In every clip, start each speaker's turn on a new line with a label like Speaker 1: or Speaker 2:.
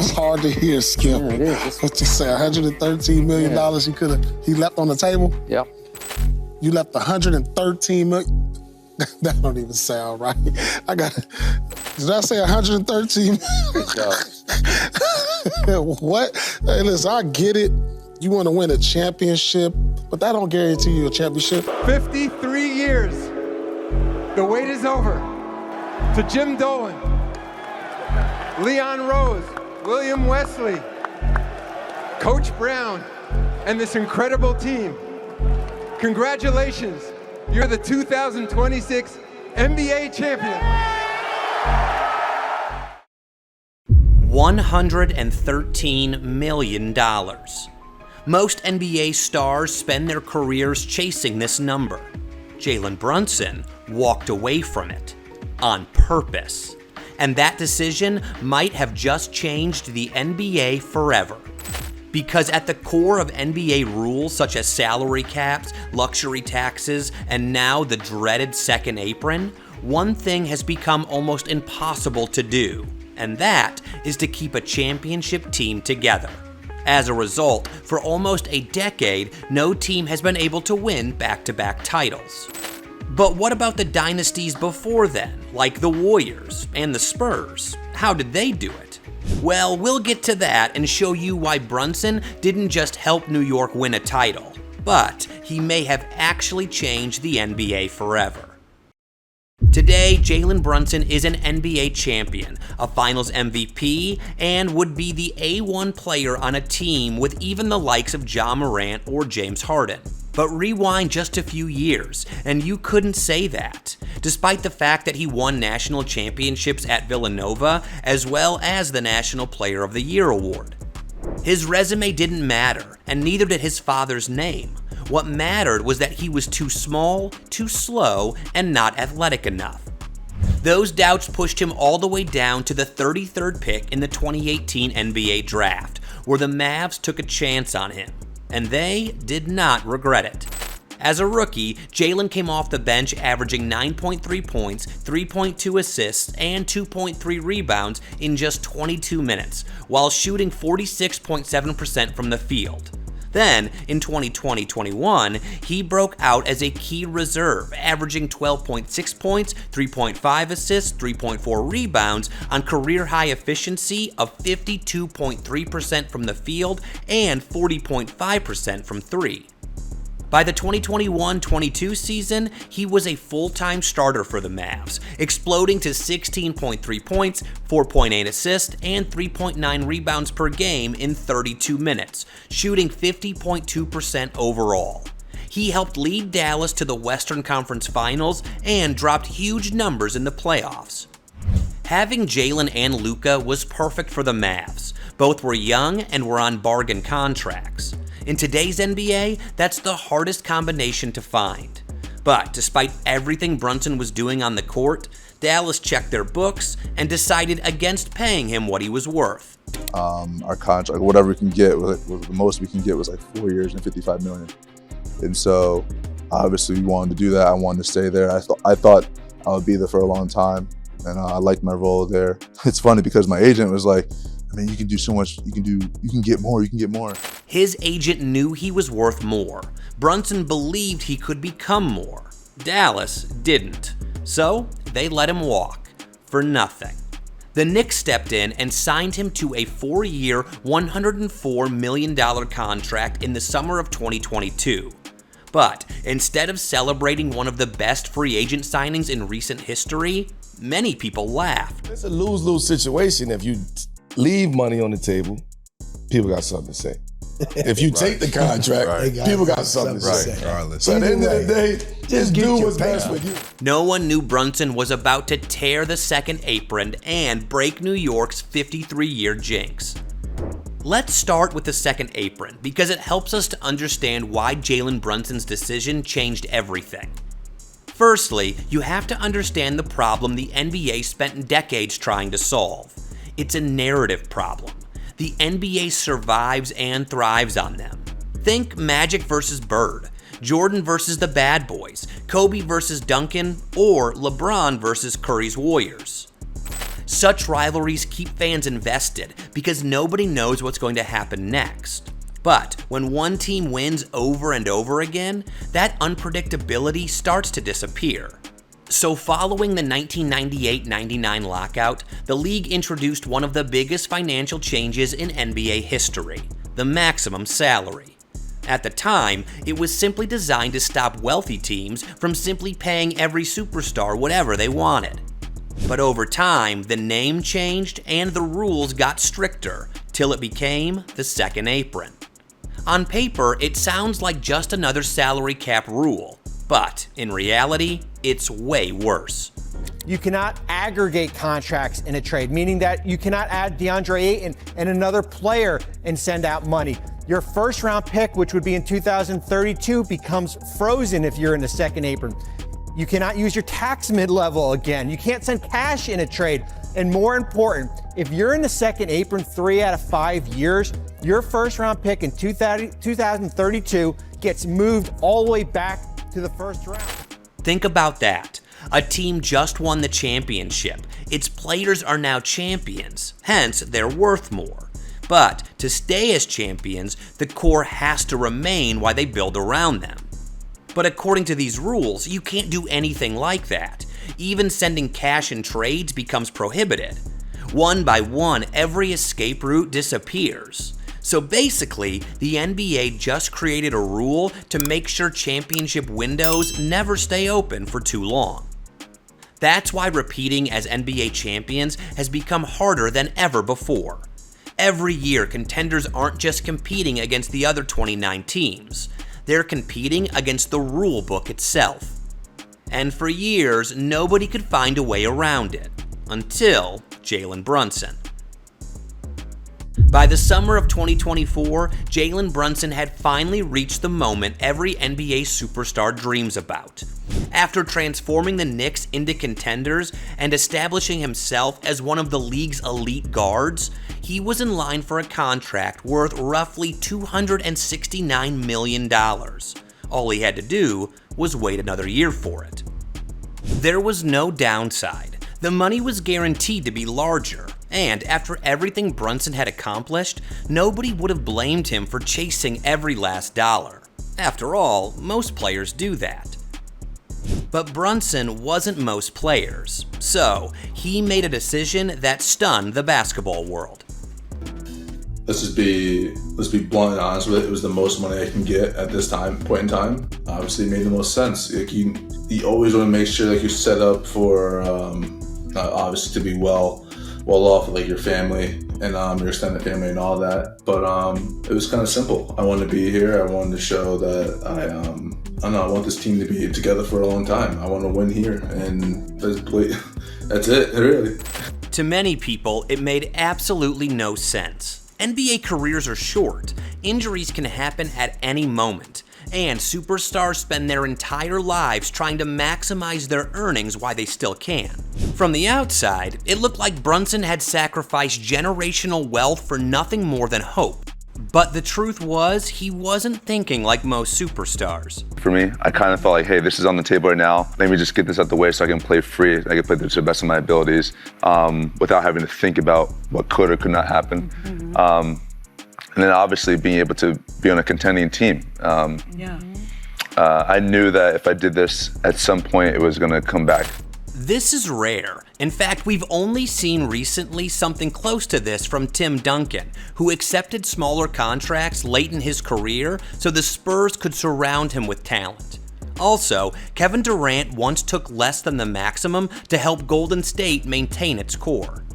Speaker 1: It's hard to hear, Skip.
Speaker 2: Yeah, it is.
Speaker 1: What you say, $113 million he left on the table?
Speaker 2: Yep.
Speaker 1: You left $113 million? That don't even sound right. Did I say 113? What? Hey, listen, I get it. You want to win a championship, but that don't guarantee you a championship.
Speaker 3: 53 years. The wait is over. To Jim Dolan, Leon Rose, William Wesley, Coach Brown, and this incredible team. Congratulations. You're the 2026 NBA champion.
Speaker 4: $113 million. Most NBA stars spend their careers chasing this number. Jalen Brunson walked away from it on purpose. And that decision might have just changed the NBA forever. Because at the core of NBA rules such as salary caps, luxury taxes, and now the dreaded second apron, one thing has become almost impossible to do, and that is to keep a championship team together. As a result, for almost a decade, no team has been able to win back-to-back titles. But what about the dynasties before then, like the Warriors and the Spurs? How did they do it? Well, we'll get to that and show you why Brunson didn't just help New York win a title, but he may have actually changed the NBA forever. Today, Jalen Brunson is an NBA champion, a Finals MVP, and would be the A1 player on a team with even the likes of Ja Morant or James Harden. But rewind just a few years, and you couldn't say that, despite the fact that he won national championships at Villanova, as well as the National Player of the Year award. His resume didn't matter, and neither did his father's name. What mattered was that he was too small, too slow, and not athletic enough. Those doubts pushed him all the way down to the 33rd pick in the 2018 NBA Draft, where the Mavs took a chance on him. And they did not regret it. As a rookie, Jalen came off the bench averaging 9.3 points, 3.2 assists, and 2.3 rebounds in just 22 minutes, while shooting 46.7% from the field. Then, in 2020-21, he broke out as a key reserve, averaging 12.6 points, 3.5 assists, 3.4 rebounds on career-high efficiency of 52.3% from the field and 40.5% from three. By the 2021-22 season, he was a full-time starter for the Mavs, exploding to 16.3 points, 4.8 assists, and 3.9 rebounds per game in 32 minutes, shooting 50.2% overall. He helped lead Dallas to the Western Conference Finals and dropped huge numbers in the playoffs. Having Jalen and Luka was perfect for the Mavs. Both were young and were on bargain contracts. In today's NBA, that's the hardest combination to find. But despite everything Brunson was doing on the court, Dallas checked their books and decided against paying him what he was worth.
Speaker 5: Our contract, whatever we can get, the most we can get was like 4 years and $55 million. And so obviously we wanted to do that. I wanted to stay there. I thought I would be there for a long time, and I liked my role there. It's funny because my agent was like, I mean, you can do so much, you can get more.
Speaker 4: His agent knew he was worth more. Brunson believed he could become more. Dallas didn't. So they let him walk for nothing. The Knicks stepped in and signed him to a 4-year, $104 million contract in the summer of 2022. But instead of celebrating one of the best free agent signings in recent history, many people laughed.
Speaker 6: It's a lose-lose situation. If you leave money on the table, people got something to say. If you take the contract, people got something to say. So at the end of the day, just do what's best with you.
Speaker 4: No one knew Brunson was about to tear the second apron and break New York's 53-year jinx. Let's start with the second apron because it helps us to understand why Jalen Brunson's decision changed everything. Firstly, you have to understand the problem the NBA spent decades trying to solve. It's a narrative problem. The NBA survives and thrives on them. Think Magic versus Bird, Jordan versus the Bad Boys, Kobe versus Duncan, or LeBron versus Curry's Warriors. Such rivalries keep fans invested because nobody knows what's going to happen next. But when one team wins over and over again, that unpredictability starts to disappear. So following the 1998-99 lockout, the league introduced one of the biggest financial changes in NBA history, the maximum salary. At the time, it was simply designed to stop wealthy teams from simply paying every superstar whatever they wanted. But over time, the name changed and the rules got stricter, till it became the Second Apron. On paper, it sounds like just another salary cap rule, but in reality, it's way worse.
Speaker 2: You cannot aggregate contracts in a trade, meaning that you cannot add DeAndre Ayton and another player and send out money. Your first round pick, which would be in 2032, becomes frozen if you're in the Second Apron. You cannot use your tax mid-level again. You can't send cash in a trade. And more important, if you're in the Second Apron 3 out of 5 years, your first round pick in 2032 gets moved all the way back to the first round.
Speaker 4: Think about that. A team just won the championship. Its players are now champions, hence they're worth more. But to stay as champions, the core has to remain while they build around them. But according to these rules, you can't do anything like that. Even sending cash in trades becomes prohibited. One by one, every escape route disappears. So basically, the NBA just created a rule to make sure championship windows never stay open for too long. That's why repeating as NBA champions has become harder than ever before. Every year, contenders aren't just competing against the other 29 teams. They're competing against the rule book itself. And for years, nobody could find a way around it, until Jalen Brunson. By the summer of 2024, Jalen Brunson had finally reached the moment every NBA superstar dreams about. After transforming the Knicks into contenders and establishing himself as one of the league's elite guards, he was in line for a contract worth roughly $269 million. All he had to do was wait another year for it. There was no downside. The money was guaranteed to be larger, and after everything Brunson had accomplished, nobody would have blamed him for chasing every last dollar. After all, most players do that. But Brunson wasn't most players, so he made a decision that stunned the basketball world.
Speaker 5: Let's be blunt and honest with it. It was the most money I can get at this point in time. Obviously, it made the most sense. Like you always want to make sure like you're set up for obviously to be well off with like your family and your extended family and all that. But it was kind of simple. I wanted to be here. I wanted to show that I want this team to be together for a long time. I want to win here, and that's it, really.
Speaker 4: To many people, it made absolutely no sense. NBA careers are short, injuries can happen at any moment, and superstars spend their entire lives trying to maximize their earnings while they still can. From the outside, it looked like Brunson had sacrificed generational wealth for nothing more than hope. But the truth was, he wasn't thinking like most superstars.
Speaker 7: For me, I kind of felt like, hey, this is on the table right now. Let me just get this out the way so I can play free. I can play this to the best of my abilities without having to think about what could or could not happen. And then obviously being able to be on a contending team. I knew that if I did this, at some point it was going to come back.
Speaker 4: This is rare. In fact, we've only seen recently something close to this from Tim Duncan, who accepted smaller contracts late in his career so the Spurs could surround him with talent. Also, Kevin Durant once took less than the maximum to help Golden State maintain its core.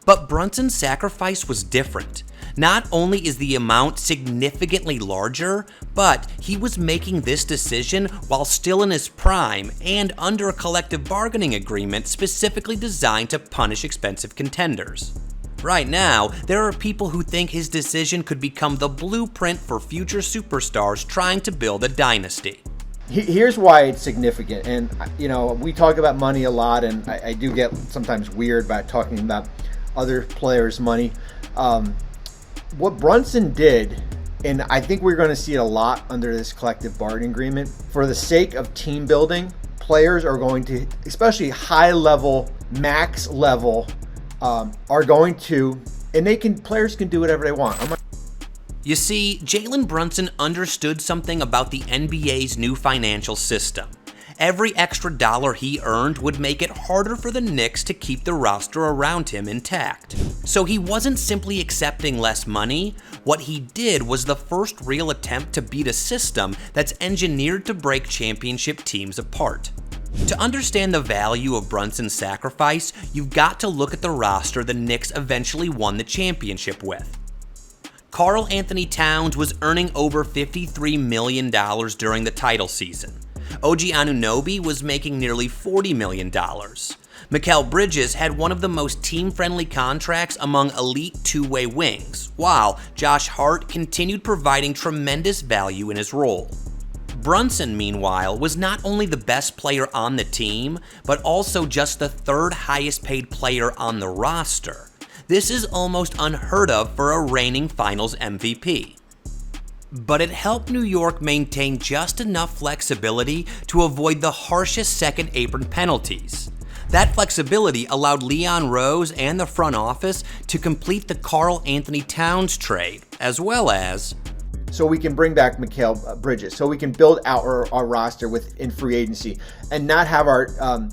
Speaker 4: But Brunson's sacrifice was different. Not only is the amount significantly larger, but he was making this decision while still in his prime and under a collective bargaining agreement specifically designed to punish expensive contenders. Right now, there are people who think his decision could become the blueprint for future superstars trying to build a dynasty.
Speaker 2: Here's why it's significant. And, we talk about money a lot, and I do get sometimes weird about talking about other players' money. What Brunson did, and I think we're going to see it a lot under this collective bargaining agreement, for the sake of team building, players are going to, especially high level, max level, are going to, and players can do whatever they want.
Speaker 4: You see, Jalen Brunson understood something about the NBA's new financial system. Every extra dollar he earned would make it harder for the Knicks to keep the roster around him intact. So he wasn't simply accepting less money. What he did was the first real attempt to beat a system that's engineered to break championship teams apart. To understand the value of Brunson's sacrifice, you've got to look at the roster the Knicks eventually won the championship with. Karl Anthony Towns was earning over $53 million during the title season. OG Anunoby was making nearly $40 million. Mikal Bridges had one of the most team-friendly contracts among elite two-way wings, while Josh Hart continued providing tremendous value in his role. Brunson, meanwhile, was not only the best player on the team, but also just the third highest paid player on the roster. This is almost unheard of for a reigning Finals MVP. But it helped New York maintain just enough flexibility to avoid the harshest second apron penalties. That flexibility allowed Leon Rose and the front office to complete the Karl Anthony Towns trade, as well as
Speaker 2: so we can bring back Mikal Bridges, so we can build out our roster in free agency and not have our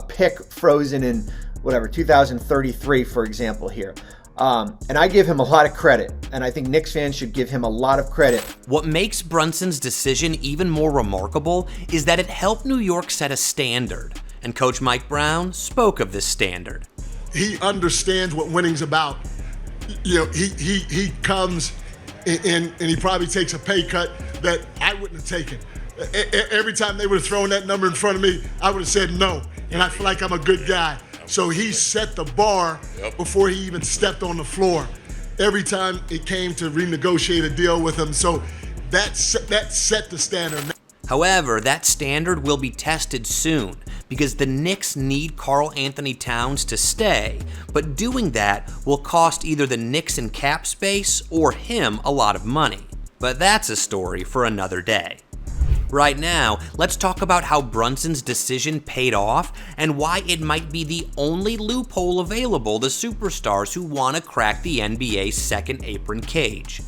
Speaker 2: pick frozen in 2033, for example, here. And I give him a lot of credit, and I think Knicks fans should give him a lot of credit.
Speaker 4: What makes Brunson's decision even more remarkable is that it helped New York set a standard, and Coach Mike Brown spoke of this standard.
Speaker 8: He understands what winning's about. You know, he comes and he probably takes a pay cut that I wouldn't have taken. Every time they would have thrown that number in front of me, I would have said no, and I feel like I'm a good guy. So he set the bar before he even stepped on the floor. Every time it came to renegotiate a deal with him, so that set the standard.
Speaker 4: However, that standard will be tested soon because the Knicks need Karl Anthony Towns to stay, but doing that will cost either the Knicks in cap space or him a lot of money. But that's a story for another day. Right now, let's talk about how Brunson's decision paid off and why it might be the only loophole available to superstars who want to crack the NBA's second apron cage.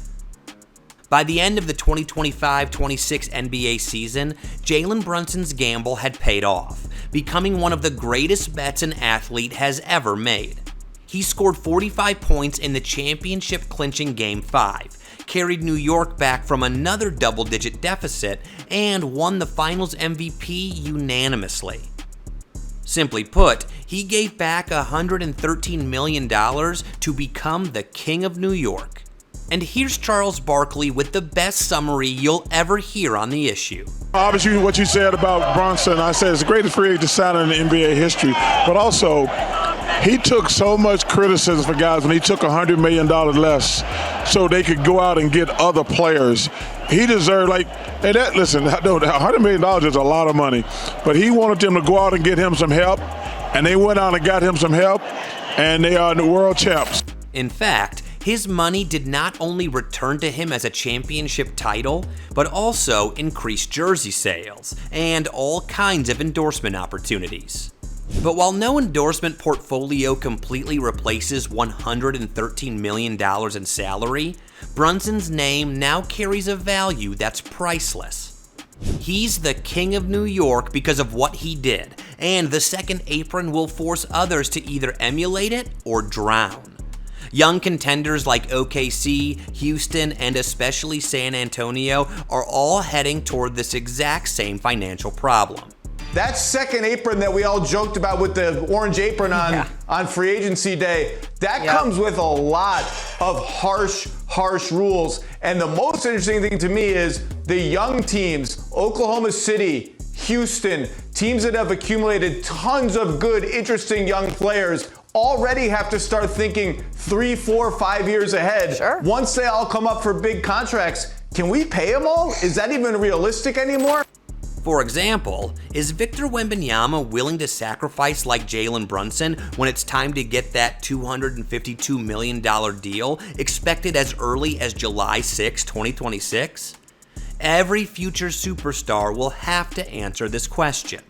Speaker 4: By the end of the 2025-26 NBA season, Jalen Brunson's gamble had paid off, becoming one of the greatest bets an athlete has ever made. He scored 45 points in the championship-clinching Game 5, carried New York back from another double-digit deficit, and won the Finals MVP unanimously. Simply put, he gave back $113 million to become the King of New York. And here's Charles Barkley with the best summary you'll ever hear on the issue.
Speaker 9: Obviously, what you said about Brunson, I said it's the greatest free agent signing in NBA history, but also he took so much criticism for guys when he took $100 million less so they could go out and get other players. He deserved, listen, $100 million is a lot of money, but he wanted them to go out and get him some help, and they went out and got him some help, and they are the world champs.
Speaker 4: In fact, his money did not only return to him as a championship title, but also increased jersey sales and all kinds of endorsement opportunities. But while no endorsement portfolio completely replaces $113 million in salary, Brunson's name now carries a value that's priceless. He's the King of New York because of what he did, and the second apron will force others to either emulate it or drown. Young contenders like OKC, Houston, and especially San Antonio are all heading toward this exact same financial problem.
Speaker 10: That second apron that we all joked about with the orange apron on free agency day, that comes with a lot of harsh rules. And the most interesting thing to me is the young teams, Oklahoma City, Houston, teams that have accumulated tons of good, interesting young players, already have to start thinking 3, 4, 5 years ahead.
Speaker 11: Sure.
Speaker 10: Once they all come up for big contracts, can we pay them all? Is that even realistic anymore?
Speaker 4: For example, is Victor Wembanyama willing to sacrifice like Jalen Brunson when it's time to get that $252 million deal expected as early as July 6, 2026? Every future superstar will have to answer this question.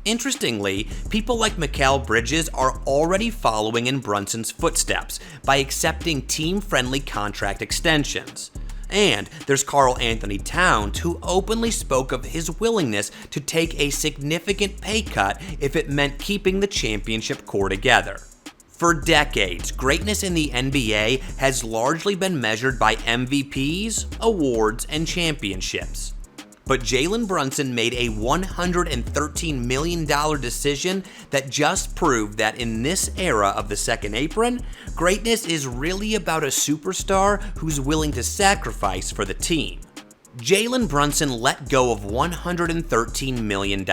Speaker 4: Interestingly, people like Mikal Bridges are already following in Brunson's footsteps by accepting team-friendly contract extensions. And there's Karl Anthony Towns, who openly spoke of his willingness to take a significant pay cut if it meant keeping the championship core together. For decades, greatness in the NBA has largely been measured by MVPs, awards, and championships. But Jalen Brunson made a $113 million decision that just proved that in this era of the second apron, greatness is really about a superstar who's willing to sacrifice for the team. Jalen Brunson let go of $113 million,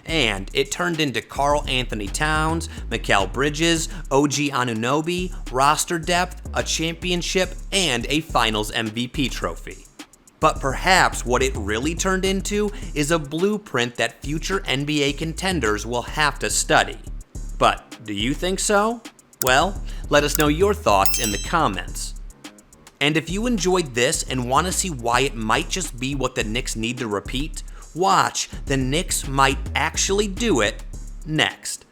Speaker 4: and it turned into Karl Anthony Towns, Mikal Bridges, OG Anunoby, roster depth, a championship, and a finals MVP trophy. But perhaps what it really turned into is a blueprint that future NBA contenders will have to study. But do you think so? Well, let us know your thoughts in the comments. And if you enjoyed this and want to see why it might just be what the Knicks need to repeat, watch The Knicks Might Actually Do It next.